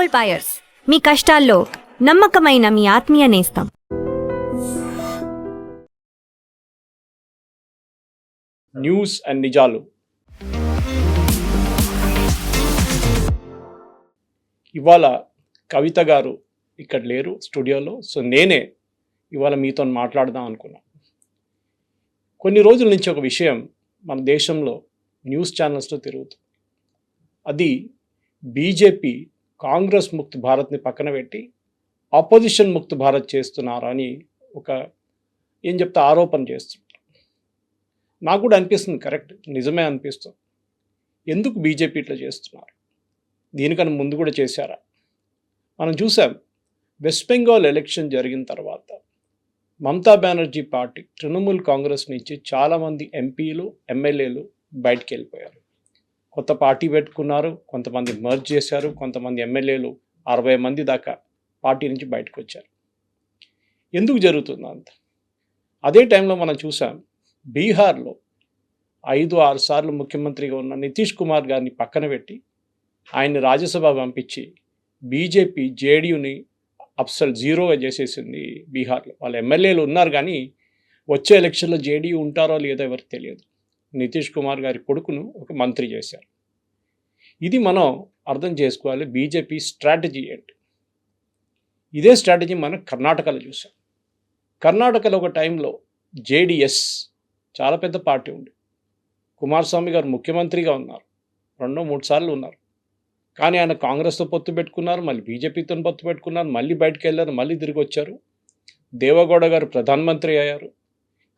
Gold buyers, మీ కష్టాల్లో నమ్మకమైన మీ ఆత్మీయ నేస్తం. న్యూస్ అండ్ నిజాలు. ఇవాళ కవిత గారు ఇక్కడ లేరు స్టూడియోలో, సో నేనే ఇవాళ మీతో మాట్లాడదాం అనుకున్నా. కొన్ని రోజుల నుంచి ఒక విషయం మన దేశంలో న్యూస్ ఛానల్స్లో తిరుగుతుంది. అది బీజేపీ కాంగ్రెస్ ముక్త్ భారత్ని పక్కన పెట్టి ఆపోజిషన్ ముక్త్ భారత్ చేస్తున్నారు అని ఒక ఆరోపణ చేస్తున్నారు. నాకు కూడా అనిపిస్తుంది, కరెక్ట్, నిజమే అనిపిస్తుంది. ఎందుకు బీజేపీ ఇట్లా చేస్తున్నారు? దీనికన్నా ముందు కూడా చేశారా? మనం చూసాం, వెస్ట్ బెంగాల్ ఎలక్షన్ జరిగిన తర్వాత మమతా బెనర్జీ పార్టీ తృణమూల్ కాంగ్రెస్ నుంచి చాలామంది ఎంపీలు ఎమ్మెల్యేలు బయటికి వెళ్ళిపోయారు. కొత్త పార్టీ పెట్టుకున్నారు, కొంతమంది మర్జ్ చేశారు, కొంతమంది ఎమ్మెల్యేలు 60 మంది దాకా పార్టీ నుంచి బయటకు వచ్చారు. ఎందుకు జరుగుతుంది అంత? అదే టైంలో మనం చూసాం, బీహార్లో 5-6 సార్లు ముఖ్యమంత్రిగా ఉన్న నితీష్ కుమార్ గారిని పక్కన పెట్టి ఆయన్ని రాజ్యసభ పంపించి బీజేపీ జేడీయూని అప్సల్ జీరోగా చేసేసింది బీహార్లో. వాళ్ళ ఎమ్మెల్యేలు ఉన్నారు కానీ వచ్చే ఎలక్షన్లో జేడీయూ ఉంటారో లేదో ఎవరికి తెలియదు. నితీష్ కుమార్ గారి కొడుకును ఒక మంత్రి చేశారు. ఇది మనం అర్థం చేసుకోవాలి, బీజేపీ స్ట్రాటజీ ఏంటి. ఇదే స్ట్రాటజీ మనం కర్ణాటకలో చూసాం. కర్ణాటకలో ఒక టైంలో జేడీఎస్ చాలా పెద్ద పార్టీ ఉంది. కుమారస్వామి గారు ముఖ్యమంత్రిగా ఉన్నారు, 2-3 సార్లు ఉన్నారు. కానీ ఆయన కాంగ్రెస్తో పొత్తు పెట్టుకున్నారు, మళ్ళీ బీజేపీతో పొత్తు పెట్టుకున్నారు, మళ్ళీ బయటకు వెళ్ళారు, మళ్ళీ తిరిగి వచ్చారు. దేవగౌడ గారు ప్రధానమంత్రి అయ్యారు.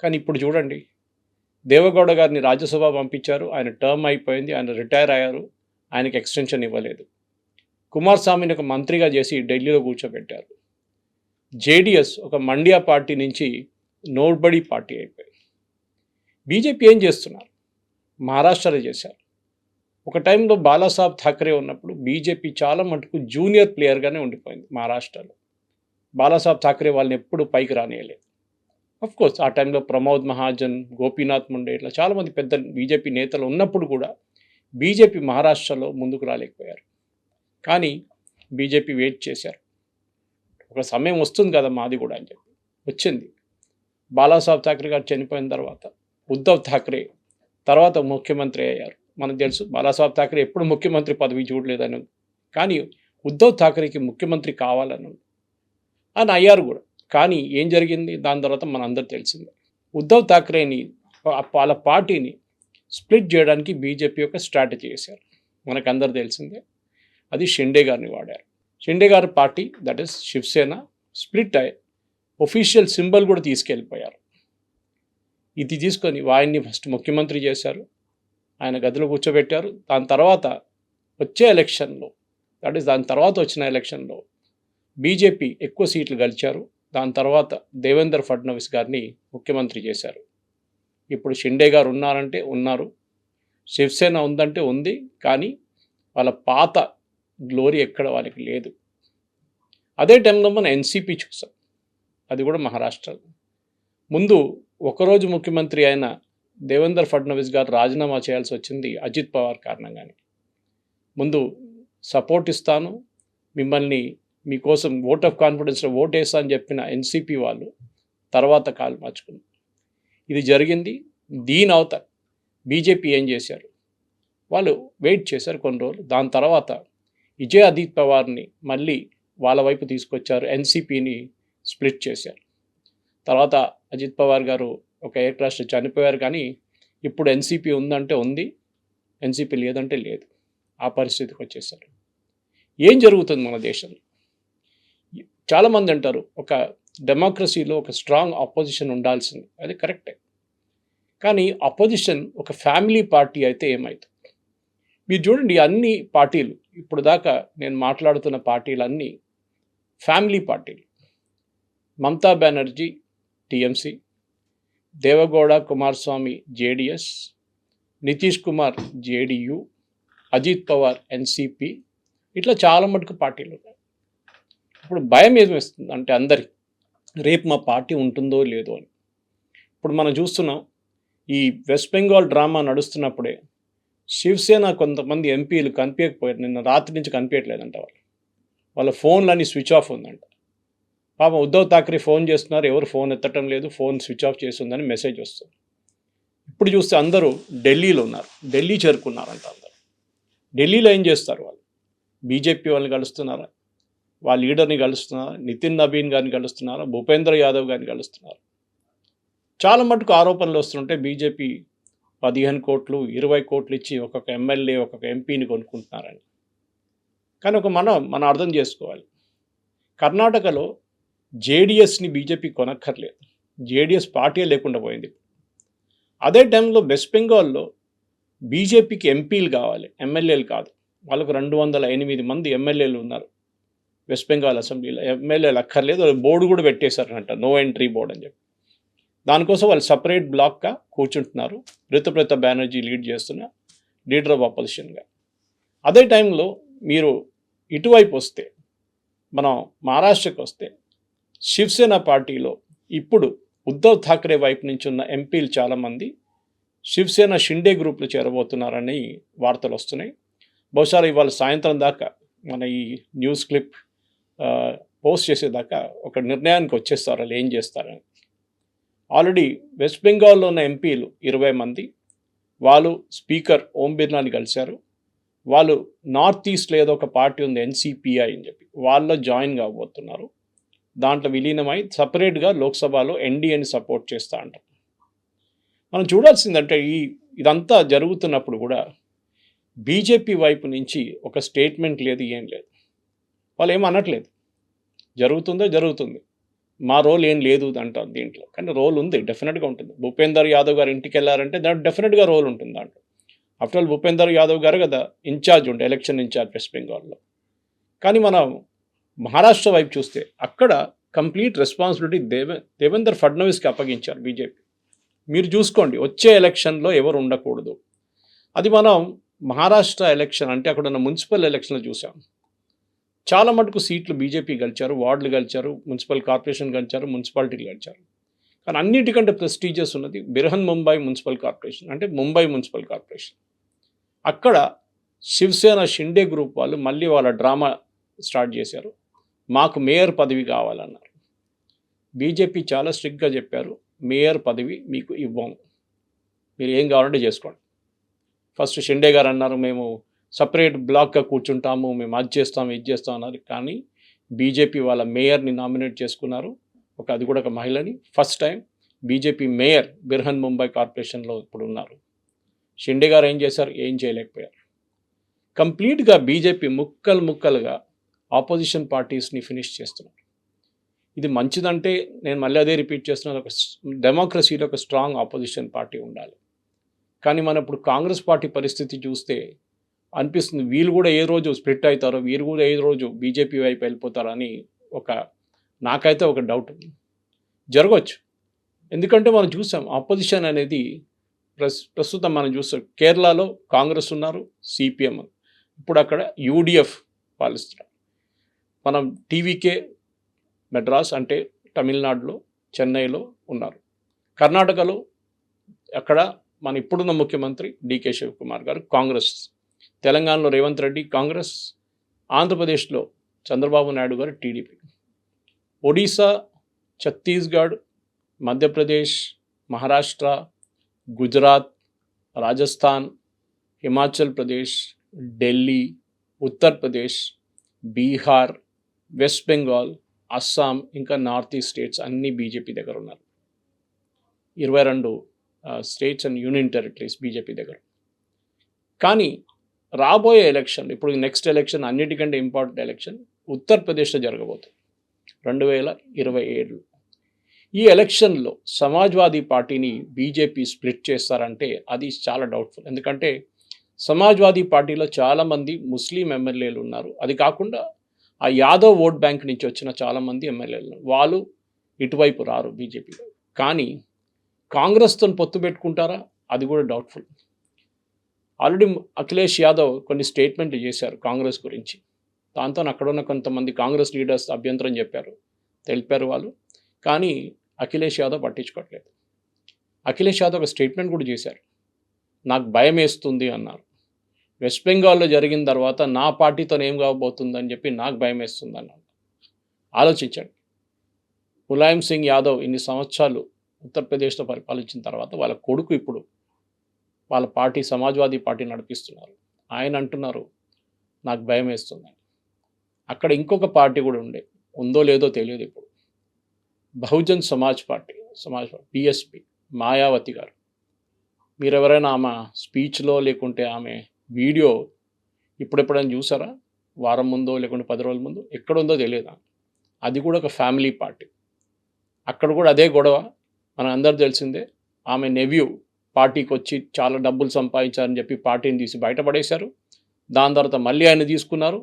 కానీ ఇప్పుడు చూడండి, దేవగౌడ గారిని రాజ్యసభ పంపించారు, ఆయన టర్మ్ అయిపోయింది, ఆయన రిటైర్ అయ్యారు, ఆయనకి ఎక్స్టెన్షన్ ఇవ్వలేదు. కుమారస్వామిని ఒక మంత్రిగా చేసి ఢిల్లీలో కూర్చోబెట్టారు. జేడీఎస్ ఒక మండ్యా పార్టీ నుంచి నోబడీ పార్టీ అయిపోయింది. బీజేపీ ఏం చేస్తున్నారు? మహారాష్ట్రలో చేశారు. ఒక టైంలో బాలాసాహెబ్ ఠాకరే ఉన్నప్పుడు బీజేపీ చాలా మటుకు జూనియర్ ప్లేయర్గానే ఉండిపోయింది మహారాష్ట్రలో. బాలాసాహెబ్ ఠాకరే వాళ్ళని ఎప్పుడు పైకి రానియలేదు. కోర్స్ ఆ టైంలో ప్రమోద్ మహాజన్, గోపీనాథ్ ముండే ఇట్లా చాలామంది పెద్ద బీజేపీ నేతలు ఉన్నప్పుడు కూడా బీజేపీ మహారాష్ట్రలో ముందుకు రాలేకపోయారు. కానీ బీజేపీ వెయిట్ చేశారు, ఒక సమయం వస్తుంది కదా మాది కూడా అని చెప్పి వచ్చింది. బాలాసాహెబ్ ఠాకరే గారు చనిపోయిన తర్వాత ఉద్ధవ్ ఠాకరే తర్వాత ముఖ్యమంత్రి అయ్యారు. మనకు తెలుసు, బాలాసాహెబ్ ఠాకరే ఎప్పుడు ముఖ్యమంత్రి పదవి చూడలేదని, కానీ ఉద్ధవ్ ఠాకరేకి ముఖ్యమంత్రి కావాలని అని అయ్యారు కూడా. కానీ ఏం జరిగింది దాని తర్వాత మనందరూ తెలిసిందే. ఉద్ధవ్ ఠాకరేని వాళ్ళ పార్టీని స్ప్లిట్ చేయడానికి బీజేపీ యొక్క స్ట్రాటజీ చేశారు. మనకందరూ తెలిసిందే, అది షిండే గారిని వాడారు. షిండే గారి party, that is Shiv Sena, split అయ్యి ఒఫీషియల్ సింబల్ కూడా తీసుకెళ్ళిపోయారు. ఇది తీసుకొని ఆయన్ని ఫస్ట్ ముఖ్యమంత్రి చేశారు, ఆయన గదిలో కూర్చోబెట్టారు. దాని తర్వాత వచ్చే ఎలక్షన్లో, దట్ ఈస్ దాని తర్వాత వచ్చిన ఎలక్షన్లో బీజేపీ ఎక్కువ సీట్లు గెలిచారు. దాని తర్వాత దేవేంద్ర ఫడ్నవీస్ గారిని ముఖ్యమంత్రి చేశారు. ఇప్పుడు షిండే గారు ఉన్నారంటే ఉన్నారు, శివసేన ఉందంటే ఉంది, కానీ వాళ్ళ పాత గ్లోరీ ఎక్కడ వాళ్ళకి లేదు. అదే టైంలో మనం ఎన్సీపీ చూసాం, అది కూడా మహారాష్ట్రలో. ముందు ఒకరోజు ముఖ్యమంత్రి అయిన దేవేంద్ర ఫడ్నవీస్ గారు రాజీనామా చేయాల్సి వచ్చింది అజిత్ పవార్ కారణంగానే. ముందు సపోర్ట్ ఇస్తాను, మిమ్మల్ని మీకోసం ఓట్ ఆఫ్ కాన్ఫిడెన్స్లో ఓట్ వేస్తా అని చెప్పిన ఎన్సీపీ వాళ్ళు తర్వాత కాలు మార్చుకున్నారు. ఇది జరిగింది. దీని అవతల బీజేపీ ఏం చేశారు? వాళ్ళు వెయిట్ చేశారు కొన్ని రోజులు. దాని తర్వాత విజయ్ అజిత్ పవార్ని మళ్ళీ వాళ్ళ వైపు తీసుకొచ్చారు, ఎన్సీపీని స్ప్లిట్ చేశారు. తర్వాత అజిత్ పవార్ గారు ఒక ఎయిర్ క్రాష్లో చనిపోయారు. కానీ ఇప్పుడు ఎన్సీపీ ఉందంటే ఉంది, ఎన్సీపీ లేదంటే లేదు, ఆ పరిస్థితికి వచ్చేసారు. ఏం జరుగుతుంది మన దేశంలో? చాలామంది అంటారు, ఒక డెమోక్రసీలో ఒక స్ట్రాంగ్ ఆపోజిషన్ ఉండాల్సింది, అది కరెక్టే. కానీ అపోజిషన్ ఒక ఫ్యామిలీ పార్టీ అయితే ఏమవుతుంది? మీరు చూడండి, అన్ని పార్టీలు ఇప్పుడు దాకా నేను మాట్లాడుతున్న పార్టీలన్నీ ఫ్యామిలీ పార్టీలు. Mamata Banerjee TMC, Deve Gowda Kumaraswamy JDS, Nitish Kumar JDU, Ajit Pawar NCP, ఇట్లా చాలా మటుకు పార్టీలు ఉన్నాయి. ఇప్పుడు భయం ఏమిస్తుంది అంటే అందరికి, రేపు మా పార్టీ ఉంటుందో లేదో అని. ఇప్పుడు మనం చూస్తున్నాం, ఈ వెస్ట్ బెంగాల్ డ్రామా నడుస్తున్నప్పుడే శివసేన కొంతమంది ఎంపీలు కనిపించకపోయారు, నిన్న రాత్రి నుంచి కనిపించట్లేదంట వాళ్ళు. వాళ్ళ ఫోన్లన్నీ స్విచ్ ఆఫ్ ఉందంట. పాపం ఉద్ధవ్ ఠాక్రే ఫోన్ చేస్తున్నారు, ఎవరు ఫోన్ ఎత్తటం లేదు, ఫోన్ స్విచ్ ఆఫ్ చేస్తుందని మెసేజ్ వస్తుంది. ఇప్పుడు చూస్తే అందరూ ఢిల్లీలో ఉన్నారు, ఢిల్లీ చేరుకున్నారంట అందరూ. ఢిల్లీలో ఏం చేస్తారు వాళ్ళు? బీజేపీ వాళ్ళని కలుస్తున్నారా, వాళ్ళ లీడర్ని కలుస్తున్నారా, నితిన్ నబీన్ గారిని కలుస్తున్నారా, భూపేంద్ర యాదవ్ గారిని కలుస్తున్నారు. చాలా మటుకు ఆరోపణలు వస్తుంటే బీజేపీ 15 కోట్లు 20 కోట్లు ఇచ్చి ఒక్కొక్క ఎమ్మెల్యే ఒక్కొక్క ఎంపీని కొనుక్కుంటున్నారని. కానీ మనం అర్థం చేసుకోవాలి, కర్ణాటకలో జేడిఎస్ని బీజేపీ కొనక్కర్లేదు, జేడిఎస్ పార్టీ లేకుండా పోయింది. అదే టైంలో వెస్ట్ బెంగాల్లో బీజేపీకి ఎంపీలు కావాలి, ఎమ్మెల్యేలు కాదు. వాళ్ళకు 208 మంది ఎమ్మెల్యేలు ఉన్నారు వెస్ట్ బెంగాల్ అసెంబ్లీలో. ఎమ్మెల్యేలు అక్కర్లేదు, బోర్డు కూడా పెట్టేశారంట, నో ఎంట్రీ బోర్డు అని చెప్పి. దానికోసం వాళ్ళు సపరేట్ బ్లాక్గా కూర్చుంటున్నారు, రితుప్రత బెనర్జీ లీడ్ చేస్తున్న లీడర్ ఆఫ్ అపోజిషన్గా. అదే టైంలో మీరు ఇటువైపు వస్తే, మనం మహారాష్ట్రకి వస్తే, శివసేన పార్టీలో ఇప్పుడు ఉద్ధవ్ ఠాక్రే వైపు నుంచి ఉన్న ఎంపీలు చాలామంది శివసేన షిండే గ్రూప్లో చేరబోతున్నారని వార్తలు వస్తున్నాయి. బహుశా ఇవాళ సాయంత్రం దాకా మన ఈ న్యూస్ క్లిప్ పోస్ట్ చేసేదాకా ఒక నిర్ణయానికి వచ్చేస్తారు వాళ్ళు ఏం చేస్తారని. ఆల్రెడీ వెస్ట్ బెంగాల్లో ఉన్న ఎంపీలు 20 మంది, వాళ్ళు స్పీకర్ ఓం బిర్లాని కలిశారు. వాళ్ళు నార్త్ ఈస్ట్లో ఏదో ఒక పార్టీ ఉంది ఎన్సిపిఐ అని చెప్పి, వాళ్ళలో జాయిన్ కాబోతున్నారు. దాంట్లో విలీనమై సపరేట్గా లోక్సభలో ఎన్డీఏని సపోర్ట్ చేస్తూ అంటారు. మనం చూడాల్సిందంటే ఇదంతా జరుగుతున్నప్పుడు కూడా బీజేపీ వైపు నుంచి ఒక స్టేట్మెంట్ లేదు, ఏం లేదు. వాళ్ళు ఏం అనట్లేదు, జరుగుతుంది, మా రోల్ ఏం లేదు అంటారు దీంట్లో. కానీ రోల్ ఉంది, డెఫినెట్గా ఉంటుంది. భూపేందర్ యాదవ్ గారు ఇంటికి వెళ్ళారంటే దాంట్లో డెఫినెట్గా రోల్ ఉంటుంది దాంట్లో. ఆఫ్టర్ ఆల్ భూపేందర్ యాదవ్ గారు కదా ఇన్ఛార్జ్ ఉండే, ఎలక్షన్ ఇన్ఛార్జ్ వెస్ట్ బెంగాల్లో. కానీ మనం మహారాష్ట్ర వైపు చూస్తే అక్కడ కంప్లీట్ రెస్పాన్సిబిలిటీ దేవేంద్ర ఫడ్నవీస్కి అప్పగించారు బీజేపీ. మీరు చూసుకోండి, వచ్చే ఎలక్షన్లో ఎవరు ఉండకూడదు. అది మనం మహారాష్ట్ర ఎలక్షన్ అంటే అక్కడ ఉన్న మున్సిపల్ ఎలక్షన్లో చూసాం. చాలా మటుకు సీట్లు బీజేపీ గెలిచారు, వార్డులు గెలిచారు, మున్సిపల్ కార్పొరేషన్ గెలిచారు, మున్సిపాలిటీలు గెలిచారు. కానీ అన్నిటికంటే ప్రెస్టీజియస్ ఉన్నది బిరహన్ ముంబై మున్సిపల్ కార్పొరేషన్, అంటే ముంబై మున్సిపల్ కార్పొరేషన్. అక్కడ శివసేన షిండే గ్రూప్ వాళ్ళు మళ్ళీ వాళ్ళ డ్రామా స్టార్ట్ చేశారు, మాకు మేయర్ పదవి కావాలన్నారు. బీజేపీ చాలా స్ట్రిక్ట్గా చెప్పారు, మేయర్ పదవి మీకు ఇవ్వము, మీరు ఏం కావాలంటే చేసుకోండి. ఫస్ట్ షిండే గారు అన్నారు, మేము సపరేట్ బ్లాక్గా కూర్చుంటాము, మేము అది చేస్తాము ఇది చేస్తాం అన్నారు. కానీ బీజేపీ వాళ్ళ మేయర్ని నామినేట్ చేసుకున్నారు, అది కూడా ఒక మహిళని. First time BJP mayor Brihan Mumbai కార్పొరేషన్లో ఇప్పుడు ఉన్నారు. షిండే గారు ఏం చేశారు? ఏం చేయలేకపోయారు. కంప్లీట్గా బీజేపీ ముక్కలుగా ఆపోజిషన్ పార్టీస్ని ఫినిష్ చేస్తున్నారు. ఇది మంచిదంటే నేను మళ్ళీ అదే రిపీట్ చేస్తున్నాను, ఒక డెమోక్రసీలో ఒక స్ట్రాంగ్ ఆపోజిషన్ పార్టీ ఉండాలి. కానీ మనం ఇప్పుడు కాంగ్రెస్ పార్టీ పరిస్థితి చూస్తే అనిపిస్తుంది, వీళ్ళు కూడా ఏ రోజు స్ప్లిట్ అవుతారో, వీరు కూడా ఏ రోజు బీజేపీ వైపు వెళ్ళిపోతారని నాకైతే ఒక డౌట్ జరగవచ్చు. ఎందుకంటే మనం చూసాం ఆపోజిషన్ అనేది ప్రస్తుతం మనం చూస్తాం, కేరళలో కాంగ్రెస్ ఉన్నారు, సిపిఎం, ఇప్పుడు అక్కడ యూడిఎఫ్ పాలిస్తున్నారు. మనం టీవీకే మెడ్రాస్ అంటే తమిళనాడులో చెన్నైలో ఉన్నారు. కర్ణాటకలో అక్కడ మన ఇప్పుడున్న ముఖ్యమంత్రి డికే శివకుమార్ గారు కాంగ్రెస్, తెలంగాణలో రేవంత్ రెడ్డి కాంగ్రెస్, ఆంధ్రప్రదేశ్లో చంద్రబాబు నాయుడు గారు టీడీపీ, ఒడిశా, ఛత్తీస్గఢ్, మధ్యప్రదేశ్, మహారాష్ట్ర, గుజరాత్, రాజస్థాన్, హిమాచల్ ప్రదేశ్, ఢిల్లీ, ఉత్తరప్రదేశ్, బీహార్, వెస్ట్ బెంగాల్, అస్సాం, ఇంకా నార్త్ ఈస్ట్ స్టేట్స్ అన్నీ బీజేపీ దగ్గర ఉన్నారు. 22 states and union territories BJP దగ్గర. కానీ రాబోయే ఎలక్షన్, ఇప్పుడు నెక్స్ట్ ఎలక్షన్ అన్నిటికంటే ఇంపార్టెంట్ ఎలక్షన్ ఉత్తరప్రదేశ్లో జరగబోతుంది 2027. ఈ ఎలక్షన్లో సమాజ్వాదీ పార్టీని బీజేపీ స్ప్లిట్ చేస్తారంటే అది చాలా డౌట్ఫుల్. ఎందుకంటే సమాజ్వాదీ పార్టీలో చాలామంది ముస్లిం ఎమ్మెల్యేలు ఉన్నారు. అది కాకుండా ఆ యాదవ్ ఓట్ బ్యాంక్ నుంచి వచ్చిన చాలామంది ఎమ్మెల్యేలు ఉన్నారు. వాళ్ళు ఇటువైపు రారు బీజేపీలో. కానీ కాంగ్రెస్తో పొత్తు పెట్టుకుంటారా? అది కూడా డౌట్ఫుల్. ఆల్రెడీ అఖిలేష్ యాదవ్ కొన్ని స్టేట్మెంట్లు చేశారు కాంగ్రెస్ గురించి. దాంతో అక్కడ ఉన్న కొంతమంది కాంగ్రెస్ లీడర్స్ అభ్యంతరం తెలిపారు వాళ్ళు. కానీ అఖిలేష్ యాదవ్ వెస్ట్ బెంగాల్లో జరిగిన తర్వాత నా పార్టీతో ఏం కాబోతుందని చెప్పి నాకు భయం వేస్తుంది అన్నాడు. ఆలోచించండి. ములాయం సింగ్ యాదవ్ ఇన్ని సంవత్సరాలు ఉత్తరప్రదేశ్లో పరిపాలించిన తర్వాత వాళ్ళ కొడుకు ఇప్పుడు వాళ్ళ పార్టీ సమాజ్వాదీ పార్టీ నడిపిస్తున్నారు. ఆయన అంటున్నారు నాకు భయం వేస్తుంది. అక్కడ ఇంకొక పార్టీ కూడా ఉందో లేదో తెలియదు ఇప్పుడు. బహుజన్ సమాజ్ పార్టీ బిఎస్పి మాయావతి గారు, మీరు ఎవరైనా ఆమె స్పీచ్లో లేకుంటే ఆమె వీడియో ఇప్పుడెప్పుడైనా చూసారా? వారం ముందో లేకుంటే 10 రోజుల ముందు ఎక్కడుందో తెలియదు. అది కూడా ఒక ఫ్యామిలీ పార్టీ. అక్కడ కూడా అదే గొడవ మన అందరు తెలిసిందే. ఆమె నెవ్యూ పార్టీకి వచ్చి చాలా డబ్బులు సంపాదించారని చెప్పి పార్టీని తీసి బయటపడేశారు. దాని తర్వాత మళ్ళీ ఆయన తీసుకున్నారు.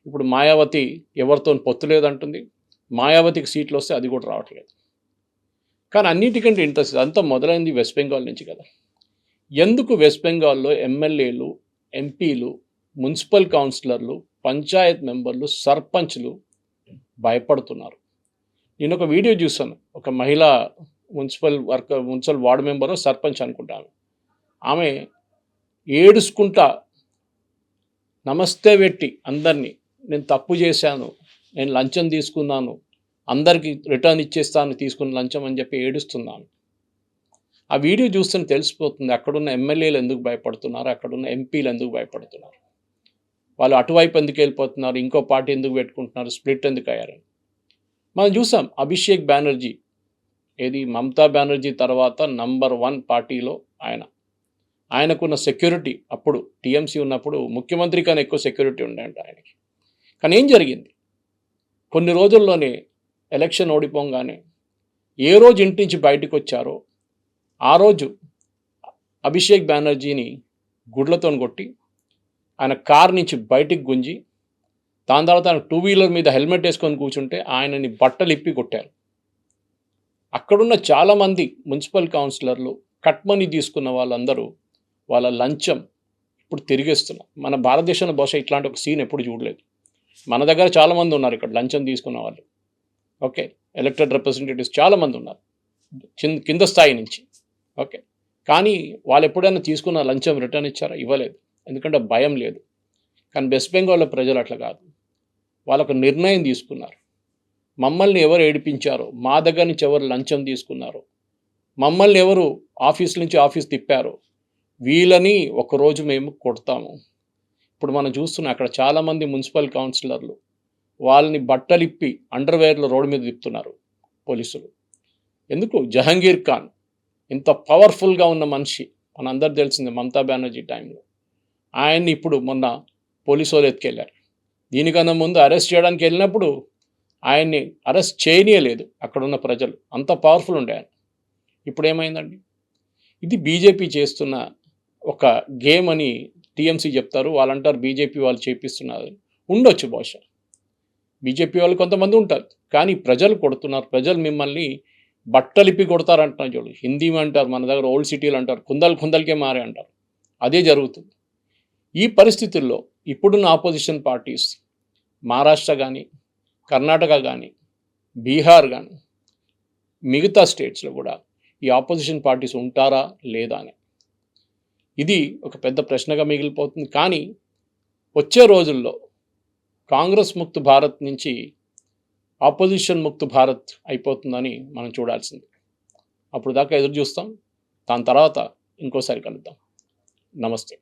ఇప్పుడు మాయావతి ఎవరితో పొత్తు లేదంటుంది. మాయావతికి సీట్లు వస్తే అది కూడా రావట్లేదు. కానీ అన్నిటికంటే ఇంట్రెస్ట్ అంతా మొదలైంది వెస్ట్ బెంగాల్ నుంచి కదా. ఎందుకు వెస్ట్ బెంగాల్లో ఎమ్మెల్యేలు, ఎంపీలు, మున్సిపల్ కౌన్సిలర్లు, పంచాయత్ మెంబర్లు, సర్పంచ్లు భయపడుతున్నారు? నేను ఒక వీడియో చూసాను. ఒక మహిళా మున్సిపల్ వార్డు మెంబరు, సర్పంచ్ అనుకుంటాను. ఆమె ఏడుచుకుంటా నమస్తే పెట్టి అందరినీ, నేను తప్పు చేశాను, నేను లంచం తీసుకున్నాను, అందరికీ రిటర్న్ ఇచ్చేస్తాను తీసుకున్న లంచం అని చెప్పి ఏడుస్తున్నాను. ఆ వీడియో చూస్తుంటే తెలిసిపోతుంది అక్కడున్న ఎమ్మెల్యేలు ఎందుకు భయపడుతున్నారు, అక్కడున్న ఎంపీలు ఎందుకు భయపడుతున్నారు, వాళ్ళు అటువైపు ఎందుకు వెళ్ళిపోతున్నారు, ఇంకో పార్టీ ఎందుకు పెట్టుకుంటున్నారు, స్ప్లిట్ ఎందుకు అయ్యారని. మనం చూసాం అభిషేక్ బెనర్జీ, ఏది మమతా బెనర్జీ తర్వాత నంబర్ 1 పార్టీలో ఆయనకున్న సెక్యూరిటీ, అప్పుడు టీఎంసీ ఉన్నప్పుడు ముఖ్యమంత్రి కన్నా ఎక్కువ సెక్యూరిటీ ఉండేంట ఆయనకి. కానీ ఏం జరిగింది? కొన్ని రోజుల్లోనే ఎలక్షన్ ఓడిపోగానే ఏ రోజు ఇంటి నుంచి బయటకు వచ్చారో ఆ రోజు అభిషేక్ బెనర్జీని గుడ్లతో కొట్టి ఆయన కార్ నుంచి బయటికి గుంజి, దాని తర్వాత ఆయన 2 వీలర్ మీద హెల్మెట్ వేసుకొని కూర్చుంటే ఆయనని బట్టలు ఇప్పి కొట్టారు. అక్కడున్న చాలామంది మున్సిపల్ కౌన్సిలర్లు కట్ మనీ తీసుకున్న వాళ్ళందరూ వాళ్ళ లంచం ఇప్పుడు తిరిగేస్తున్నారు. మన భారతదేశంలో బహుశా ఇట్లాంటి ఒక సీన్ ఎప్పుడు చూడలేదు. మన దగ్గర చాలామంది ఉన్నారు ఇక్కడ లంచం తీసుకున్న వాళ్ళు. ఓకే, ఎలక్టెడ్ రిప్రజెంటేటివ్స్ చాలామంది ఉన్నారు కింద స్థాయి నుంచి. ఓకే, కానీ వాళ్ళు ఎప్పుడైనా తీసుకున్న లంచం రిటర్న్ ఇచ్చారా? ఇవ్వలేదు. ఎందుకంటే భయం లేదు. కానీ వెస్ట్ బెంగాల్లో ప్రజలు అట్లా కాదు. వాళ్ళకు నిర్ణయం తీసుకున్నారు. మమ్మల్ని ఎవరు ఏడిపించారో, మా దగ్గర నుంచి ఎవరు లంచం తీసుకున్నారో, మమ్మల్ని ఎవరు ఆఫీస్ నుంచి ఆఫీస్ తిప్పారో వీళ్ళని ఒకరోజు మేము కొడతాము. ఇప్పుడు మనం చూస్తున్నాం అక్కడ చాలామంది మున్సిపల్ కౌన్సిలర్లు వాళ్ళని బట్టలిప్పి అండర్వేర్లో రోడ్డు మీద తిప్పుతున్నారు పోలీసులు. ఎందుకు? జహంగీర్ ఖాన్ ఇంత పవర్ఫుల్గా ఉన్న మనిషి, మనందరూ తెలిసిందే మమతా బెనర్జీ టైంలో. ఆయన్ని ఇప్పుడు మొన్న పోలీసు వాళ్ళు ఎత్తుకెళ్ళారు. దీనికన్నా ముందు అరెస్ట్ చేయడానికి వెళ్ళినప్పుడు ఆయన్ని అరెస్ట్ చేయనీయలేదు అక్కడున్న ప్రజలు, అంత పవర్ఫుల్ ఉండే ఆయన. ఇప్పుడు ఏమైందండి? ఇది బీజేపీ చేస్తున్న ఒక గేమ్ అని టీఎంసీ చెప్తారు. వాళ్ళంటారు బీజేపీ వాళ్ళు చేపిస్తున్నారు. ఉండొచ్చు బహుశా, బీజేపీ వాళ్ళు కొంతమంది ఉంటారు. కానీ ప్రజలు కొడుతున్నారు. ప్రజలు మిమ్మల్ని బట్టలిప్పి కొడతారంటున్నారు. చూడు, హిందీ అంటారు, మన దగ్గర ఓల్డ్ సిటీలు అంటారు, కుందలకే మారే అంటారు. అదే జరుగుతుంది. ఈ పరిస్థితుల్లో ఇప్పుడున్న ఆపోజిషన్ పార్టీస్ మహారాష్ట్ర కానీ, కర్ణాటక కానీ, బీహార్ కానీ, మిగతా స్టేట్స్లో కూడా ఈ ఆపోజిషన్ పార్టీస్ ఉంటారా లేదా అని ఇది ఒక పెద్ద ప్రశ్నగా మిగిలిపోతుంది. కానీ వచ్చే రోజుల్లో కాంగ్రెస్ ముక్త భారత్ నుంచి ఆపోజిషన్ ముక్త భారత్ అయిపోతుందని మనం చూడాల్సింది. అప్పుడు దాకా ఎదురు చూస్తాం. దాని తర్వాత ఇంకోసారి కలుద్దాం. నమస్తే.